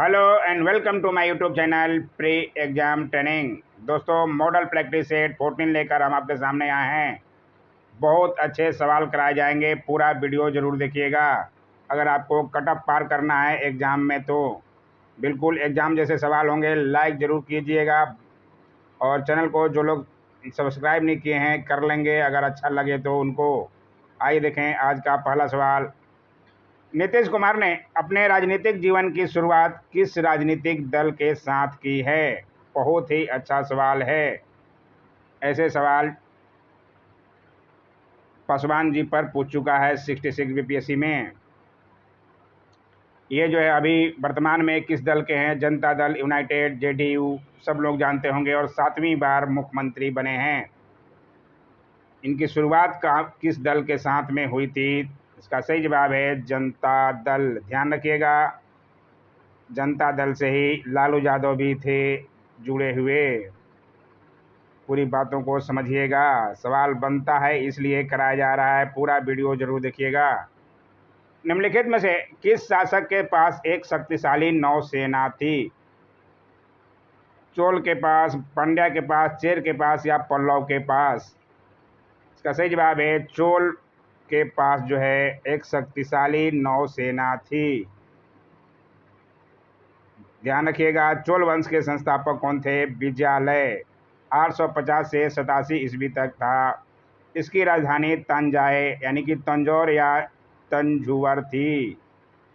Hello and welcome to my YouTube channel pre exam training. दोस्तों, model practice set 14 लेकर हम आपके सामने आए हैं। बहुत अच्छे सवाल कराए जाएंगे, पूरा वीडियो ज़रूर देखिएगा। अगर आपको कट ऑफ पार करना है एग्ज़ाम में तो बिल्कुल एग्ज़ाम जैसे सवाल होंगे। लाइक ज़रूर कीजिएगा और चैनल को जो लोग सब्सक्राइब नहीं किए हैं कर लेंगे अगर अच्छा लगे तो उनको। आइए देखें आज का पहला सवाल। नीतीश कुमार ने अपने राजनीतिक जीवन की शुरुआत किस राजनीतिक दल के साथ की है? बहुत ही अच्छा सवाल है। ऐसे सवाल पासवान जी पर पूछ चुका है 66 बीपीएससी में। ये जो है अभी वर्तमान में किस दल के हैं? जनता दल यूनाइटेड, जेडीयू, सब लोग जानते होंगे और 7वीं बार मुख्यमंत्री बने हैं। इनकी शुरुआत का किस दल के साथ में हुई थी? इसका सही जवाब है जनता दल। ध्यान रखिएगा, जनता दल से ही लालू यादव भी थे जुड़े हुए। पूरी बातों को समझिएगा, सवाल बनता है इसलिए कराया जा रहा है। पूरा वीडियो जरूर देखिएगा। निम्नलिखित में से किस शासक के पास एक शक्तिशाली नौसेना थी? चोल के पास, पांड्या के पास, चेर के पास या पल्लव के पास? इसका सही जवाब है चोल के पास जो है एक शक्तिशाली नौसेना थी। ध्यान रखिएगा, चोल वंश के संस्थापक कौन थे? विजयालय। 850 से 87 ईस्वी तक था। इसकी राजधानी तंजाए यानी कि तंजौर या तंजौर थी।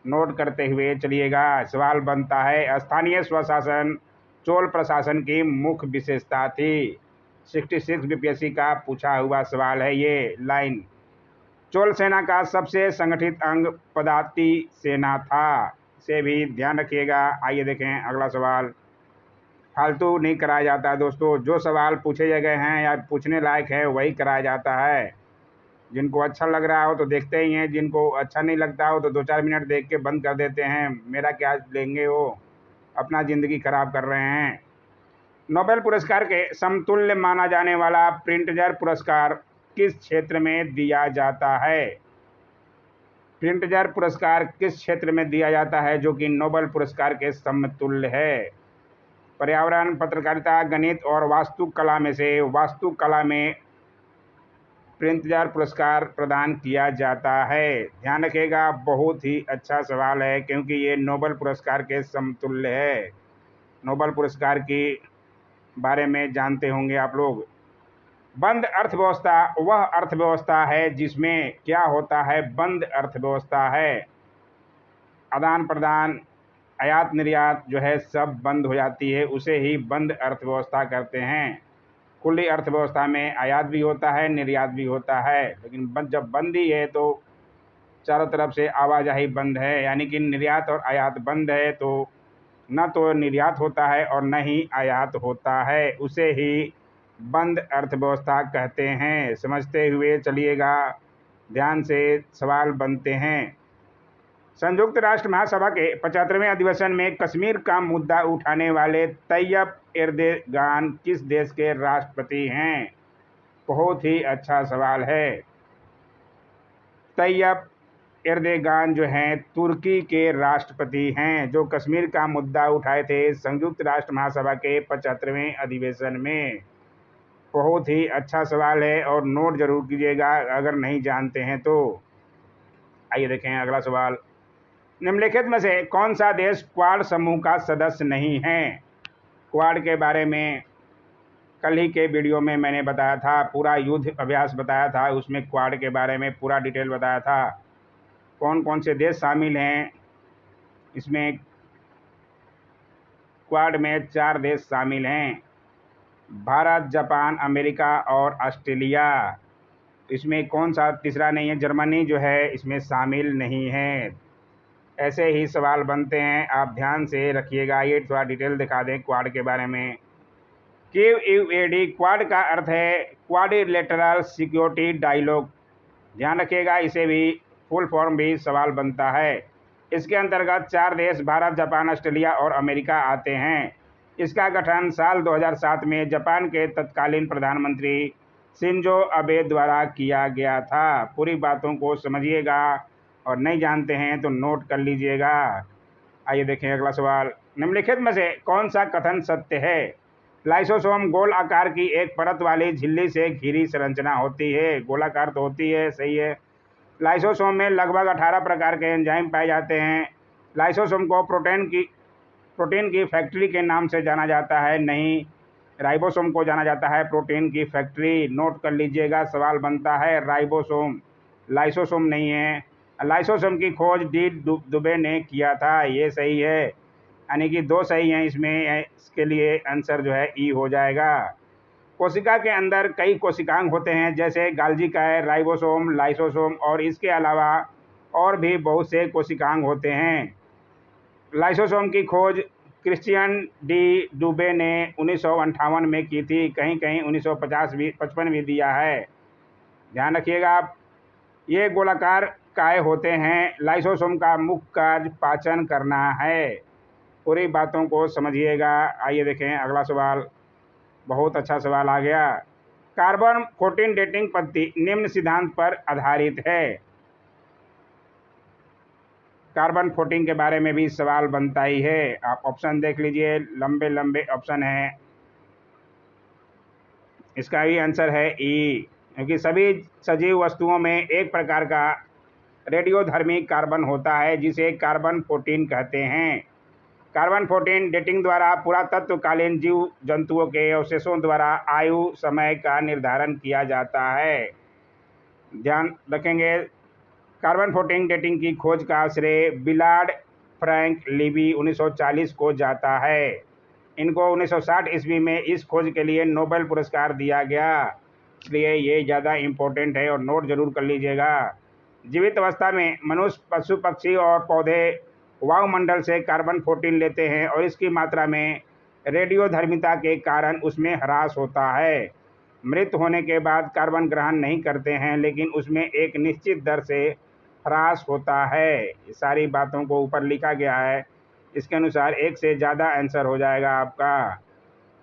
नोट करते हुए चलिएगा। सवाल बनता है, स्थानीय स्वशासन चोल प्रशासन की मुख्य विशेषता थी। 66 बीपीएससी का पूछा हुआ सवाल है ये लाइन। चोल सेना का सबसे संगठित अंग पदाति सेना था। इसे भी ध्यान रखिएगा। आइए देखें अगला सवाल। फालतू नहीं कराया जाता है दोस्तों, जो सवाल पूछे गए हैं या पूछने लायक है वही कराया जाता है। जिनको अच्छा लग रहा हो तो देखते ही हैं, जिनको अच्छा नहीं लगता हो तो 2-4 मिनट देख के बंद कर देते हैं। मेरा क्या लेंगे, वो अपना ज़िंदगी खराब कर रहे हैं। नोबेल पुरस्कार के समतुल्य माना जाने वाला प्रिंटजर पुरस्कार किस क्षेत्र में दिया जाता है? प्रिंटजर पुरस्कार किस क्षेत्र में दिया जाता है जो कि नोबेल पुरस्कार के समतुल्य है? पर्यावरण, पत्रकारिता, गणित और वास्तुकला में से वास्तुकला में प्रिंटजर पुरस्कार प्रदान किया जाता है। ध्यान रखिएगा, बहुत ही अच्छा सवाल है क्योंकि ये नोबेल पुरस्कार के समतुल्य है। नोबेल पुरस्कार के बारे में जानते होंगे आप लोग। बंद अर्थव्यवस्था वह अर्थव्यवस्था है जिसमें क्या होता है? बंद अर्थव्यवस्था है, आदान प्रदान, आयात निर्यात जो है सब बंद हो जाती है, उसे ही बंद अर्थव्यवस्था करते हैं। खुली अर्थव्यवस्था में आयात भी होता है, निर्यात भी होता है, लेकिन जब बंदी है तो चारों तरफ से आवाजाही बंद है, यानी कि निर्यात और आयात बंद है तो न तो निर्यात होता है और न ही आयात होता है, उसे ही बंद अर्थव्यवस्था कहते हैं। समझते हुए चलिएगा, ध्यान से सवाल बनते हैं। संयुक्त राष्ट्र महासभा के 75वें अधिवेशन में कश्मीर का मुद्दा उठाने वाले तैयब एर्दोगान किस देश के राष्ट्रपति हैं? बहुत ही अच्छा सवाल है। तैयब एर्दोगान जो हैं तुर्की के राष्ट्रपति हैं, जो कश्मीर का मुद्दा उठाए थे संयुक्त राष्ट्र महासभा के 75वें अधिवेशन में। बहुत ही अच्छा सवाल है और नोट जरूर कीजिएगा अगर नहीं जानते हैं तो। आइए देखें अगला सवाल। निम्नलिखित में से कौन सा देश क्वाड समूह का सदस्य नहीं है? क्वाड के बारे में कल ही के वीडियो में मैंने बताया था, पूरा युद्ध अभ्यास बताया था, उसमें क्वाड के बारे में पूरा डिटेल बताया था। कौन कौन से देश शामिल हैं इसमें? क्वाड में 4 देश शामिल हैं, भारत, जापान, अमेरिका और ऑस्ट्रेलिया। इसमें कौन सा तीसरा नहीं है? जर्मनी जो है इसमें शामिल नहीं है। ऐसे ही सवाल बनते हैं, आप ध्यान से रखिएगा। ये थोड़ा डिटेल दिखा दें क्वाड के बारे में। QUAD क्वाड का अर्थ है क्वाड्रिलेटरल सिक्योरिटी डायलॉग। ध्यान रखिएगा, इसे भी फुल फॉर्म भी सवाल बनता है। इसके अंतर्गत 4 देश भारत, जापान, ऑस्ट्रेलिया और अमेरिका आते हैं। इसका गठन साल 2007 में जापान के तत्कालीन प्रधानमंत्री शिंजो अबे द्वारा किया गया था। पूरी बातों को समझिएगा और नहीं जानते हैं तो नोट कर लीजिएगा। आइए देखें अगला सवाल। निम्नलिखित में से कौन सा कथन सत्य है? लाइसोसोम गोल आकार की एक परत वाली झिल्ली से घिरी संरचना होती है। गोलाकार तो होती है, सही है। लाइसोसोम में लगभग 18 प्रकार के एंजाइम पाए जाते हैं। लाइसोसोम को प्रोटीन की फैक्ट्री के नाम से जाना जाता है। नहीं, राइबोसोम को जाना जाता है प्रोटीन की फैक्ट्री। नोट कर लीजिएगा, सवाल बनता है राइबोसोम, लाइसोसोम नहीं है। लाइसोसोम की खोज डी दुबे ने किया था, ये सही है। यानी कि 2 सही हैं इसमें, इसके लिए आंसर जो है ई हो जाएगा। कोशिका के अंदर कई कोशिकांग होते हैं, जैसे गाल्जी काय, राइबोसोम, लाइसोसोम और इसके अलावा और भी बहुत से कोशिकांग होते हैं। लाइसोसोम की खोज क्रिश्चियन डी डुबे ने 1958 में की थी। कहीं कहीं 1955 भी दिया है, ध्यान रखिएगा आप। ये गोलाकार काय होते हैं। लाइसोसोम का मुख्य कार्य पाचन करना है। पूरी बातों को समझिएगा। आइए देखें अगला सवाल, बहुत अच्छा सवाल आ गया। कार्बन 14 डेटिंग पद्धति निम्न सिद्धांत पर आधारित है। कार्बन 14 के बारे में भी सवाल बनता ही है। आप ऑप्शन देख लीजिए, लंबे लंबे ऑप्शन हैं। इसका भी आंसर है ई, क्योंकि सभी सजीव वस्तुओं में एक प्रकार का रेडियोधर्मी कार्बन होता है, जिसे कार्बन 14 कहते हैं। कार्बन 14 डेटिंग द्वारा पुरातत्वकालीन जीव जंतुओं के अवशेषों द्वारा आयु समय का निर्धारण किया जाता है। ध्यान रखेंगे, कार्बन 14 डेटिंग की खोज का श्रेय बिलार्ड फ्रैंक लीबी 1940 को जाता है। इनको 1960 ईस्वी में इस खोज के लिए नोबेल पुरस्कार दिया गया, इसलिए ये ज़्यादा इम्पोर्टेंट है और नोट जरूर कर लीजिएगा। जीवित अवस्था में मनुष्य, पशु पक्षी और पौधे वायुमंडल से कार्बन 14 लेते हैं और इसकी मात्रा में रेडियोधर्मिता के कारण उसमें ह्रास होता है। मृत होने के बाद कार्बन ग्रहण नहीं करते हैं, लेकिन उसमें एक निश्चित दर से ह्रास होता है। ये सारी बातों को ऊपर लिखा गया है, इसके अनुसार एक से ज़्यादा आंसर हो जाएगा आपका,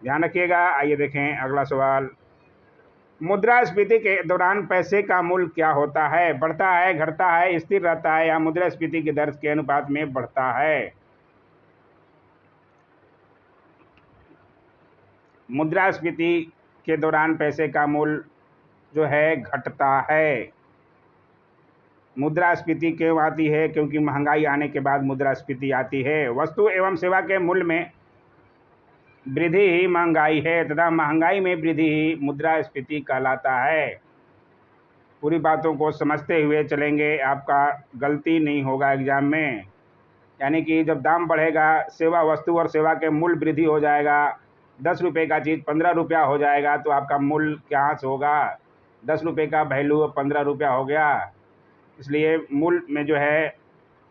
ध्यान रखिएगा। आइए देखें अगला सवाल। मुद्रास्फीति के दौरान पैसे का मूल्य क्या होता है? बढ़ता है, घटता है, स्थिर रहता है या मुद्रास्फीति की दर के अनुपात में बढ़ता है? मुद्रास्फीति के दौरान पैसे का मूल्य जो है घटता है। मुद्रास्फीति क्यों आती है? क्योंकि महंगाई आने के बाद मुद्रास्फीति आती है। वस्तु एवं सेवा के मूल्य में वृद्धि ही महंगाई है तथा महंगाई में वृद्धि ही मुद्रास्फीति कहलाता है। पूरी बातों को समझते हुए चलेंगे, आपका गलती नहीं होगा एग्जाम में। यानी कि जब दाम बढ़ेगा, सेवा वस्तु और सेवा के मूल्य वृद्धि हो जाएगा। 10 रुपये का चीज़ 15 रुपया हो जाएगा, तो आपका मूल्य क्या होगा? 10 रुपये का वैल्यू 15 रुपया हो गया। इसलिए मूल्य में जो है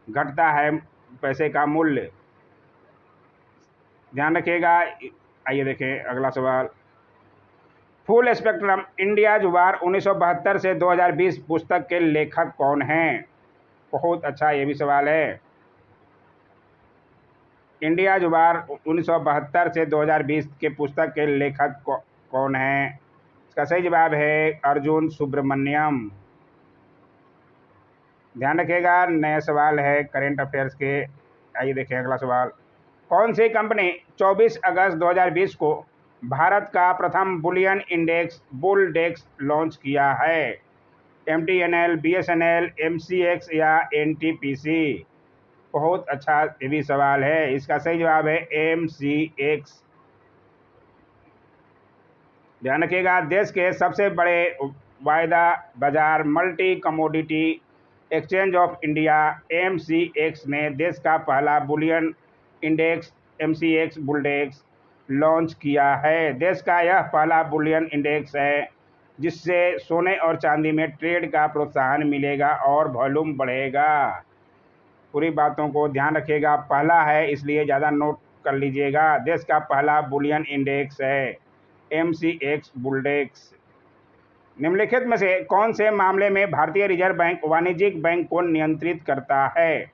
घटता है पैसे का मूल्य, ध्यान रखिएगा। आइए देखें अगला सवाल। फुल स्पेक्ट्रम इंडियाज वार 1972 से 2020 पुस्तक के लेखक कौन हैं? बहुत अच्छा ये भी सवाल है। इंडियाज वार 1972 से 2020 के पुस्तक के लेखक कौन हैं? इसका सही जवाब है अर्जुन सुब्रमण्यम, ध्यान रखिएगा। नया सवाल है करेंट अफेयर्स के। आइए देखें अगला सवाल। कौन सी कंपनी 24 अगस्त 2020 को भारत का प्रथम बुलियन इंडेक्स बुल डेक्स लॉन्च किया है? MTNL, BSNL, MCX या NTPC? बहुत अच्छा ये भी सवाल है। इसका सही जवाब है MCX, ध्यान रखिएगा। देश के सबसे बड़े वायदा बाजार multi commodity exchange of India MCX ने देश का पहला बुलियन इंडेक्स MCX बुलडेक्स लॉन्च किया है। देश का यह पहला बुलियन इंडेक्स है जिससे सोने और चांदी में ट्रेड का प्रोत्साहन मिलेगा और वॉल्यूम बढ़ेगा। पूरी बातों को ध्यान रखिएगा, पहला है इसलिए ज़्यादा नोट कर लीजिएगा। देश का पहला बुलियन इंडेक्स है MCX बुलडेक्स। निम्नलिखित में से कौन से मामले में भारतीय रिजर्व बैंक वाणिज्यिक बैंक को नियंत्रित करता है?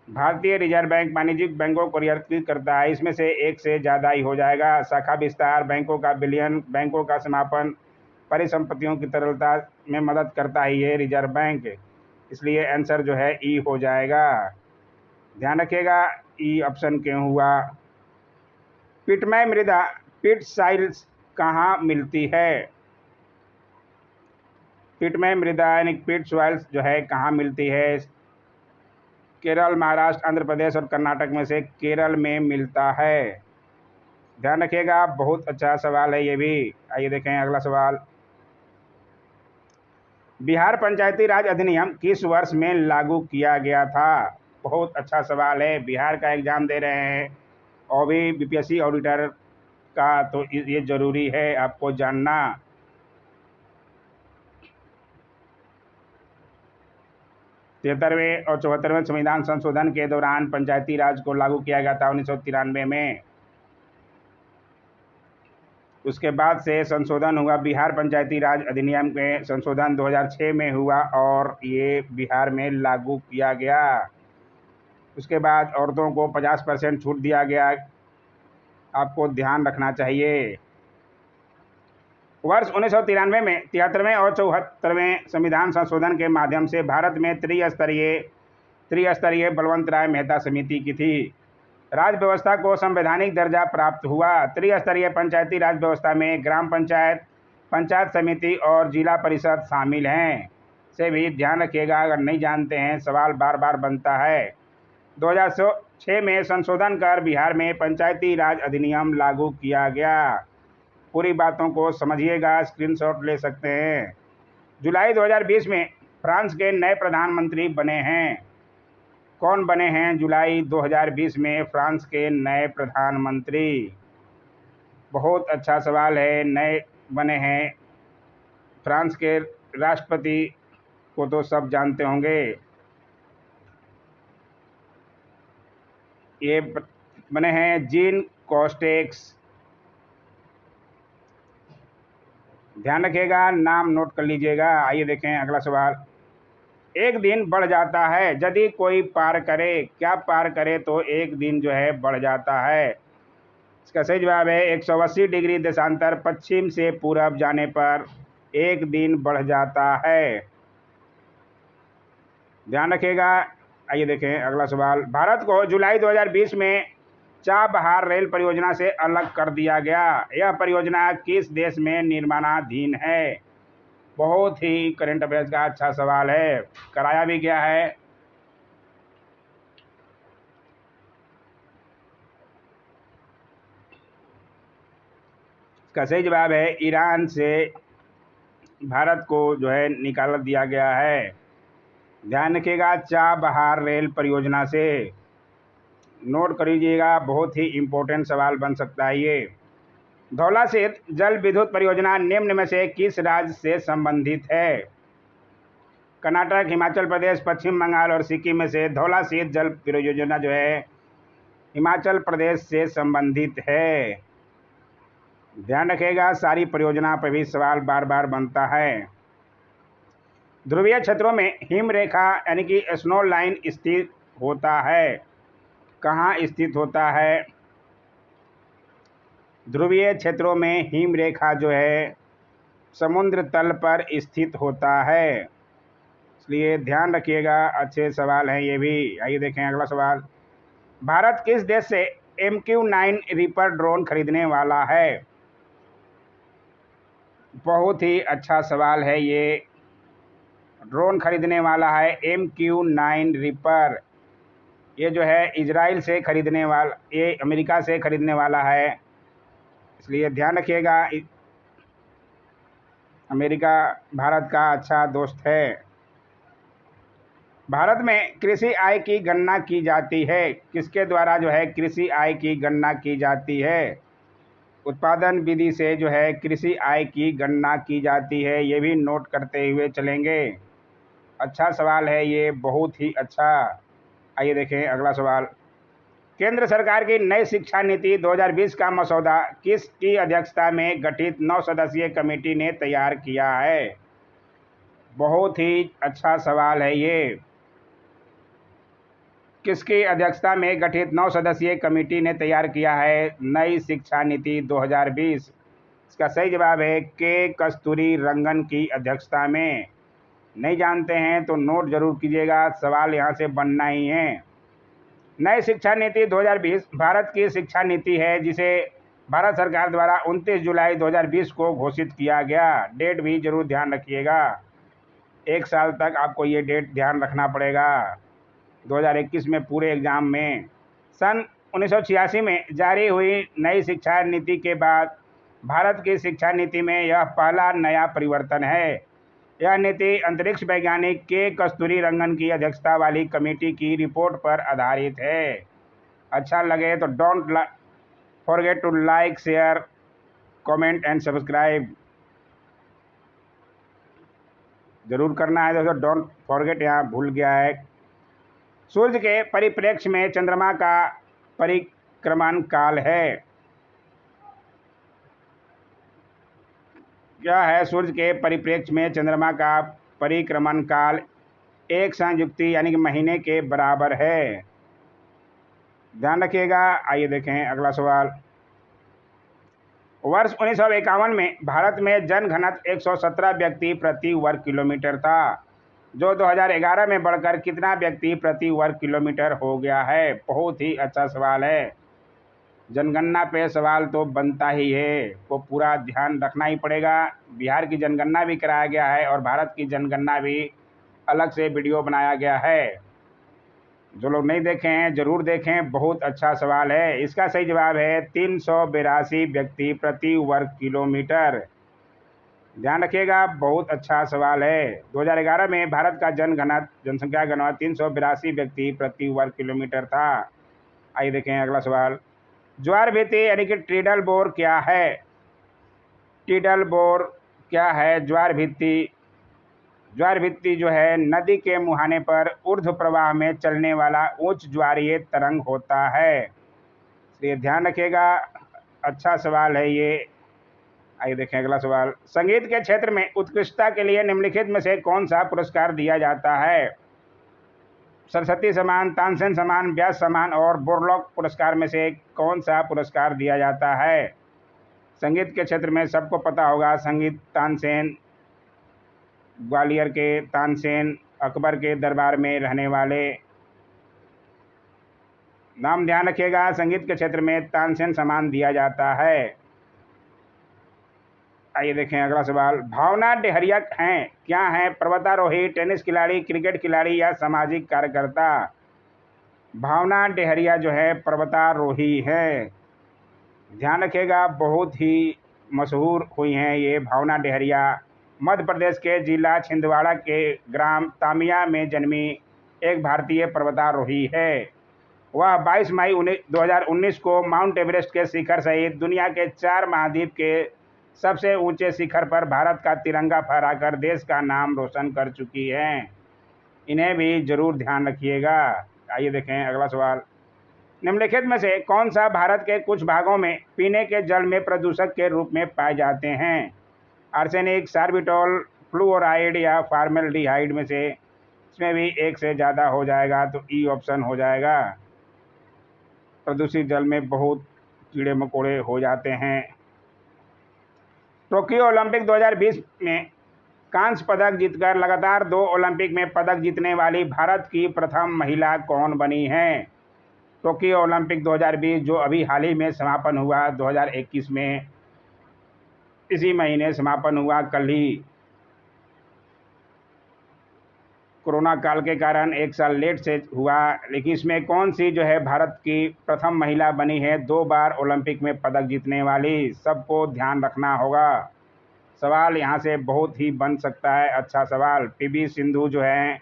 भारतीय रिजर्व बैंक वाणिज्यिक बैंकों को नियंत्रित करता है। इसमें से एक से ज़्यादा ही हो जाएगा। शाखा विस्तार, बैंकों का विलयन, बैंकों का समापन, परिसंपत्तियों की तरलता में मदद करता ही है रिजर्व बैंक, इसलिए आंसर जो है ई हो जाएगा। ध्यान रखिएगा ई ऑप्शन क्यों हुआ। पिटमय मृदा पिट साइल्स कहाँ मिलती है। पिटमय मृदा यानी पिट सॉइल्स जो है कहाँ मिलती है। केरल, महाराष्ट्र, आंध्र प्रदेश और कर्नाटक में से केरल में मिलता है। ध्यान रखिएगा, बहुत अच्छा सवाल है ये भी। आइए देखें अगला सवाल। बिहार पंचायती राज अधिनियम किस वर्ष में लागू किया गया था। बहुत अच्छा सवाल है। बिहार का एग्जाम दे रहे हैं और भी बीपीएससी ऑडिटर का, तो ये जरूरी है आपको जानना। 73वें और 74वें संविधान संशोधन के दौरान पंचायती राज को लागू किया गया था 1993 में। उसके बाद से संशोधन हुआ, बिहार पंचायती राज अधिनियम में संशोधन 2006 में हुआ और ये बिहार में लागू किया गया। उसके बाद औरतों को 50% छूट दिया गया, आपको ध्यान रखना चाहिए। वर्ष 1993 में 73वें और 74वें संविधान संशोधन के माध्यम से भारत में त्रिस्तरीय बलवंत राय मेहता समिति की थी। राज्य व्यवस्था को संवैधानिक दर्जा प्राप्त हुआ। त्रिस्तरीय पंचायती राज व्यवस्था में ग्राम पंचायत, पंचायत समिति और जिला परिषद शामिल हैं। से भी ध्यान रखिएगा, अगर नहीं जानते हैं सवाल बार बार बनता है। 2006 में संशोधन कर बिहार में पंचायती राज अधिनियम लागू किया गया। पूरी बातों को समझिएगा, स्क्रीनशॉट ले सकते हैं। जुलाई 2020 में फ्रांस के नए प्रधानमंत्री बने हैं। कौन बने हैं जुलाई 2020 में फ्रांस के नए प्रधानमंत्री। बहुत अच्छा सवाल है। नए बने हैं फ्रांस के राष्ट्रपति को तो सब जानते होंगे। ये बने हैं जीन कॉस्टेक्स। ध्यान रखिएगा, नाम नोट कर लीजिएगा। आइए देखें अगला सवाल। एक दिन बढ़ जाता है यदि कोई पार करे। क्या पार करे तो एक दिन जो है बढ़ जाता है। इसका सही जवाब है 180 डिग्री देशांतर पश्चिम से पूरब जाने पर एक दिन बढ़ जाता है। ध्यान रखिएगा। आइए देखें अगला सवाल। भारत को जुलाई 2020 में चाबहार रेल परियोजना से अलग कर दिया गया। यह परियोजना किस देश में निर्माणाधीन है। बहुत ही करंट अफेयर्स का अच्छा सवाल है, कराया भी गया है। इसका सही जवाब है ईरान से भारत को जो है निकाल दिया गया है। ध्यान रखिएगा, चाबहार रेल परियोजना से। नोट कर लीजिएगा, बहुत ही इम्पोर्टेंट सवाल बन सकता है ये। धौला सेत जल विद्युत परियोजना निम्न में से किस राज्य से संबंधित है। कर्नाटक, हिमाचल प्रदेश, पश्चिम बंगाल और सिक्किम में से धौला सेत जल परियोजना जो है हिमाचल प्रदेश से संबंधित है। ध्यान रखिएगा, सारी परियोजना पर भी सवाल बार बार बनता है। ध्रुवीय क्षेत्रों में हिम रेखा यानी कि स्नो लाइन स्थित होता है। कहाँ स्थित होता है। ध्रुवीय क्षेत्रों में हिम रेखा जो है समुद्र तल पर स्थित होता है, इसलिए ध्यान रखिएगा। अच्छे सवाल हैं ये भी। आइए देखें अगला सवाल। भारत किस देश से MQ-9 रीपर ड्रोन खरीदने वाला है। बहुत ही अच्छा सवाल है ये। ड्रोन खरीदने वाला है MQ-9 रीपर। ये जो है इजराइल से खरीदने वाला, ये अमेरिका से खरीदने वाला है, इसलिए ध्यान रखिएगा। अमेरिका भारत का अच्छा दोस्त है। भारत में कृषि आय की गणना की जाती है। किसके द्वारा जो है कृषि आय की गणना की जाती है। उत्पादन विधि से जो है कृषि आय की गणना की जाती है। ये भी नोट करते हुए चलेंगे। अच्छा सवाल है ये, बहुत ही अच्छा। आइए देखें अगला सवाल। केंद्र सरकार की नई शिक्षा नीति 2020 का मसौदा किसकी अध्यक्षता में गठित 9 सदस्यीय कमेटी ने तैयार किया है। बहुत ही अच्छा सवाल है ये। किसकी अध्यक्षता में गठित 9 सदस्यीय कमेटी ने तैयार किया है नई शिक्षा नीति 2020। इसका सही जवाब है के कस्तूरी रंगन की अध्यक्षता में। नहीं जानते हैं तो नोट जरूर कीजिएगा, सवाल यहाँ से बनना ही है। नई शिक्षा नीति 2020 भारत की शिक्षा नीति है जिसे भारत सरकार द्वारा 29 जुलाई 2020 को घोषित किया गया। डेट भी जरूर ध्यान रखिएगा, 1 साल तक आपको ये डेट ध्यान रखना पड़ेगा। 2021 में पूरे एग्जाम में सन 1986 में जारी हुई नई शिक्षा नीति के बाद भारत की शिक्षा नीति में यह पहला नया परिवर्तन है। यह नीति अंतरिक्ष वैज्ञानिक के कस्तूरी रंगन की अध्यक्षता वाली कमेटी की रिपोर्ट पर आधारित है। अच्छा लगे तो don't forget to like, share, comment and subscribe जरूर करना है दोस्तों। डोंट फॉरगेट यहाँ भूल गया है। सूर्य के परिप्रेक्ष्य में चंद्रमा का परिक्रमण काल है। क्या है? सूर्य के परिप्रेक्ष्य में चंद्रमा का परिक्रमण काल एक संयुक्ति यानी कि महीने के बराबर है। ध्यान रखिएगा। आइए देखें अगला सवाल। वर्ष 1951 में भारत में जनघनत्व 117 व्यक्ति प्रति वर्ग किलोमीटर था, जो 2011 में बढ़कर कितना व्यक्ति प्रति वर्ग किलोमीटर हो गया है? बहुत ही अच्छा सवाल है। जनगणना पे सवाल तो बनता ही है, वो पूरा ध्यान रखना ही पड़ेगा। बिहार की जनगणना भी कराया गया है और भारत की जनगणना भी अलग से वीडियो बनाया गया है। जो लोग नहीं देखे हैं जरूर देखें, बहुत अच्छा सवाल है। इसका सही जवाब है 382 व्यक्ति प्रति वर्ग किलोमीटर। ध्यान रखिएगा, बहुत अच्छा सवाल है। 2011 में भारत का जनसंख्या घनत्व 382 व्यक्ति प्रति वर्ग किलोमीटर था। आइए देखें अगला सवाल। ज्वार भित्ति यानी कि टिडल बोर क्या है? टिडल बोर क्या है? ज्वार भित्ति जो है नदी के मुहाने पर ऊर्ध्व प्रवाह में चलने वाला उच्च ज्वारीय तरंग होता है। ये ध्यान रखिएगा, अच्छा सवाल है ये। आइए देखें अगला सवाल। संगीत के क्षेत्र में उत्कृष्टता के लिए निम्नलिखित में से कौन सा पुरस्कार दिया जाता है? सरस्वती सम्मान, तानसेन सम्मान, व्यास सम्मान और बोरलॉग पुरस्कार में से कौन सा पुरस्कार दिया जाता है? संगीत के क्षेत्र में सबको पता होगा, संगीत तानसेन, ग्वालियर के तानसेन, अकबर के दरबार में रहने वाले। नाम ध्यान रखिएगा, संगीत के क्षेत्र में तानसेन सम्मान दिया जाता है। आइए देखें अगला सवाल। भावना डेहरिया हैं क्या हैं? पर्वतारोही, टेनिस खिलाड़ी, क्रिकेट खिलाड़ी या सामाजिक कार्यकर्ता? भावना डेहरिया जो है पर्वतारोही है। ध्यान रखिएगा, बहुत ही मशहूर हुई हैं ये भावना डेहरिया। मध्य प्रदेश के जिला छिंदवाड़ा के ग्राम तामिया में जन्मी एक भारतीय पर्वतारोही है। वह 22 मई 2019 को माउंट एवरेस्ट के शिखर सहित दुनिया के 4 महाद्वीप के सबसे ऊंचे शिखर पर भारत का तिरंगा फहराकर देश का नाम रोशन कर चुकी हैं। इन्हें भी जरूर ध्यान रखिएगा। आइए देखें अगला सवाल। निम्नलिखित में से कौन सा भारत के कुछ भागों में पीने के जल में प्रदूषक के रूप में पाए जाते हैं? आर्सेनिक, सार्बिटोल, फ्लूओराइड या फॉर्मेल्डिहाइड में से इसमें भी एक से ज़्यादा हो जाएगा तो ई ऑप्शन हो जाएगा। प्रदूषित जल में बहुत कीड़े मकोड़े हो जाते हैं। टोक्यो ओलंपिक 2020 में कांस्य पदक जीतकर लगातार 2 ओलंपिक में पदक जीतने वाली भारत की प्रथम महिला कौन बनी है? टोक्यो ओलंपिक 2020 जो अभी हाल ही में समापन हुआ 2021 में, इसी महीने समापन हुआ, कल ही। कोरोना काल के कारण 1 साल लेट से हुआ, लेकिन इसमें कौन सी जो है भारत की प्रथम महिला बनी है 2 बार ओलंपिक में पदक जीतने वाली? सबको ध्यान रखना होगा। सवाल यहाँ से बहुत ही बन सकता है अच्छा सवाल। पीवी सिंधु जो है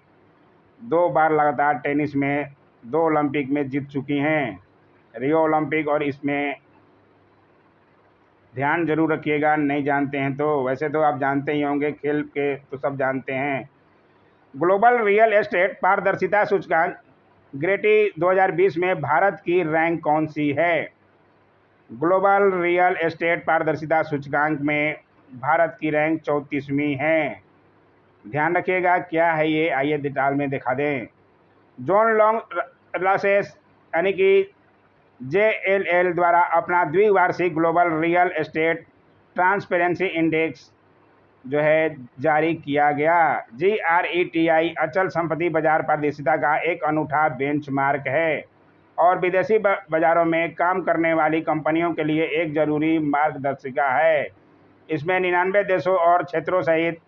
2 बार लगातार टेनिस में 2 ओलंपिक में जीत चुकी हैं, रियो ओलंपिक और इसमें। ध्यान जरूर रखिएगा, नहीं जानते हैं तो। वैसे तो आप जानते ही होंगे, खेल के तो सब जानते हैं। ग्लोबल रियल एस्टेट पारदर्शिता सूचकांक ग्रेटी 2020 में भारत की रैंक कौन सी है? ग्लोबल रियल एस्टेट पारदर्शिता सूचकांक में भारत की रैंक 34वीं है। ध्यान रखिएगा क्या है ये, आइए डिटेल में दिखा दें। जॉन लॉन्ग लॉसेस यानी कि JLL द्वारा अपना द्विवार्षिक global real estate transparency index जो है जारी किया गया। GRETI अचल संपत्ति बाजार पारदर्शिता का एक अनूठा बेंचमार्क है। और विदेशी बाज़ारों में काम करने वाली कंपनियों के लिए एक ज़रूरी मार्गदर्शिका है। इसमें 99 देशों और क्षेत्रों सहित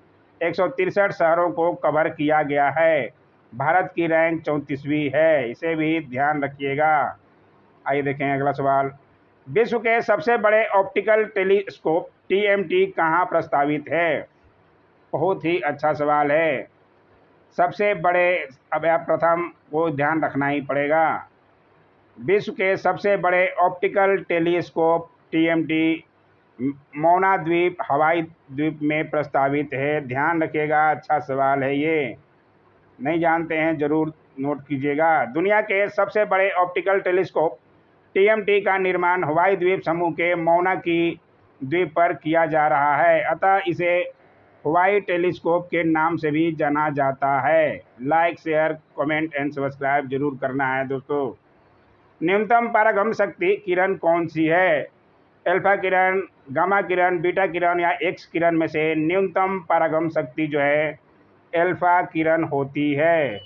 163 शहरों को कवर किया गया है। भारत की रैंक 34वीं है, इसे भी ध्यान रखिएगा। आइए देखें अगला सवाल। विश्व के सबसे बड़े ऑप्टिकल टेलीस्कोप TMT कहाँ प्रस्तावित है? बहुत ही अच्छा सवाल है। सबसे बड़े, अब आप प्रथम को ध्यान रखना ही पड़ेगा। विश्व के सबसे बड़े ऑप्टिकल टेलीस्कोप TMT मौना द्वीप हवाई द्वीप में प्रस्तावित है। ध्यान रखिएगा, अच्छा सवाल है ये। नहीं जानते हैं ज़रूर नोट कीजिएगा। दुनिया के सबसे बड़े ऑप्टिकल टेलीस्कोप TMT का निर्माण हवाई द्वीप समूह के मौना की द्वीप पर किया जा रहा है, अतः इसे हवाई टेलीस्कोप के नाम से भी जाना जाता है। Like, share, comment and subscribe जरूर करना है दोस्तों। न्यूनतम परागम शक्ति किरण कौन सी है? अल्फा किरण, गामा किरण, बीटा किरण या एक्स किरण में से न्यूनतम परागम शक्ति जो है अल्फा किरण होती है।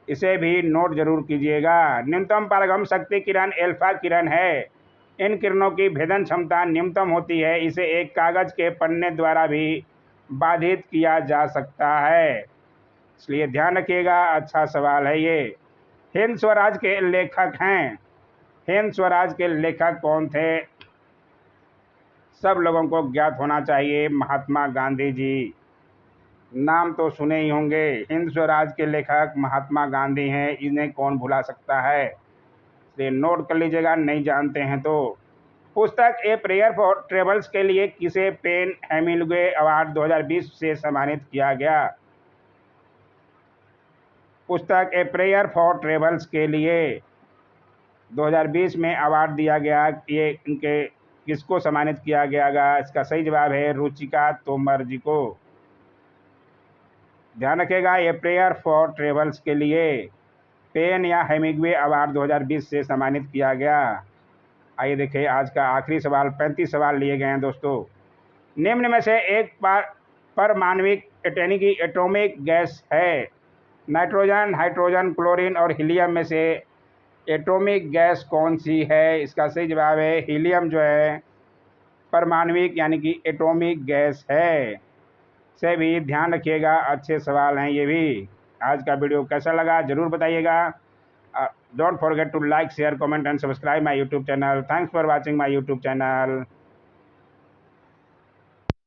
इसे भी नोट जरूर कीजिएगा। न्यूनतम परागम शक्ति किरण अल्फा किरण है। इन किरणों की भेदन क्षमता न्यूनतम होती है। इसे एक कागज के पन्ने द्वारा भी बाधित किया जा सकता है, इसलिए ध्यान रखिएगा। अच्छा सवाल है ये। हिंद स्वराज के लेखक हैं। हिंद स्वराज के लेखक कौन थे? सब लोगों को ज्ञात होना चाहिए, महात्मा गांधी जी। नाम तो सुने ही होंगे। हिंद स्वराज के लेखक महात्मा गांधी हैं, इन्हें कौन भुला सकता है। इसलिए नोट कर लीजिएगा, नहीं जानते हैं तो। पुस्तक ए प्रेयर फॉर ट्रेवल्स के लिए किसे पेन हेमिंग्वे अवार्ड 2020 से सम्मानित किया गया? पुस्तक ए प्रेयर फॉर ट्रेवल्स के लिए 2020 में अवार्ड दिया गया। ये इनके किसको सम्मानित किया गया? इसका सही जवाब है रुचिका तोमर जी को। ध्यान रखिएगा, ये प्रेयर फॉर ट्रेवल्स के लिए पेन या हेमिंग्वे अवार्ड 2020 से सम्मानित किया गया। आइए देखिए आज का आखिरी सवाल। 35 सवाल लिए गए हैं दोस्तों। निम्न में से एक परमाणविक यानी कि एटॉमिक गैस है। नाइट्रोजन, हाइड्रोजन, क्लोरीन और हीलियम में से एटॉमिक गैस कौन सी है? इसका सही जवाब है हीलियम जो है परमाणविक यानी कि एटॉमिक गैस है। से भी ध्यान रखिएगा, अच्छे सवाल हैं ये भी। आज का वीडियो कैसा लगा ज़रूर बताइएगा। Don't forget to like, share, comment and subscribe my YouTube channel. Thanks for watching my YouTube channel.